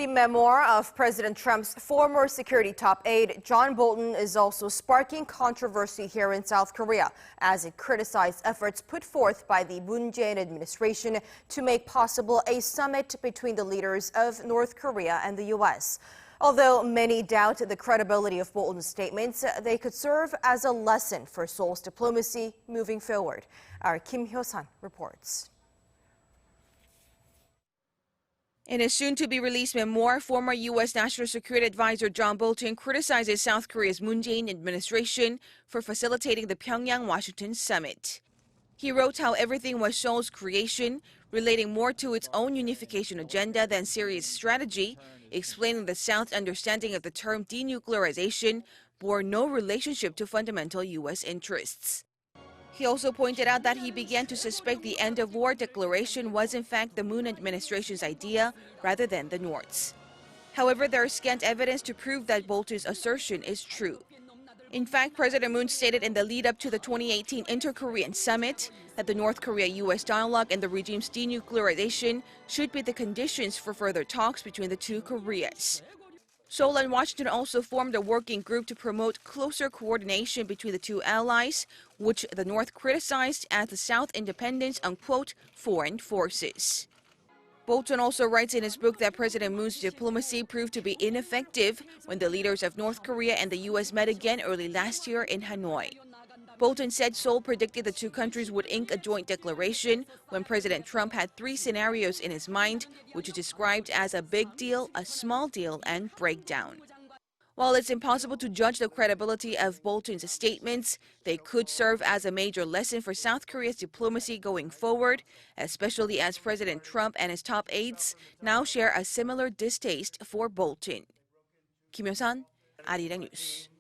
The memoir of President Trump's former security top aide, John Bolton, is also sparking controversy here in South Korea as it criticized efforts put forth by the Moon Jae-in administration to make possible a summit between the leaders of North Korea and the U.S. Although many doubt the credibility of Bolton's statements, they could serve as a lesson for Seoul's diplomacy moving forward. Our Hyo-sun reports. In a soon-to-be-released memoir, former U.S. National Security Advisor John Bolton criticizes South Korea's Moon Jae-in administration for facilitating the Pyeongyang-Washington summit. He wrote how everything was Seoul's creation, relating more to its own unification agenda than serious strategy, explaining the South's understanding of the term denuclearization bore no relationship to fundamental U.S. interests. He also pointed out that he began to suspect the end-of-war declaration was in fact the Moon administration's idea rather than the North's. However, there is scant evidence to prove that Bolton's assertion is true. In fact, President Moon stated in the lead-up to the 2018 Inter-Korean Summit that the North Korea-U.S. dialogue and the regime's denuclearization should be the conditions for further talks between the two Koreas. Seoul and Washington also formed a working group to promote closer coordination between the two allies, which the North criticized as the South independence on, quote, foreign forces. Bolton also writes in his book that President Moon's diplomacy proved to be ineffective when the leaders of North Korea and the U.S. met again early last year in Hanoi. Bolton said Seoul predicted the two countries would ink a joint declaration when President Trump had three scenarios in his mind, which he described as a big deal, a small deal, and breakdown. While it's impossible to judge the credibility of Bolton's statements, they could serve as a major lesson for South Korea's diplomacy going forward, especially as President Trump and his top aides now share a similar distaste for Bolton. Hyo-sun, Arirang News.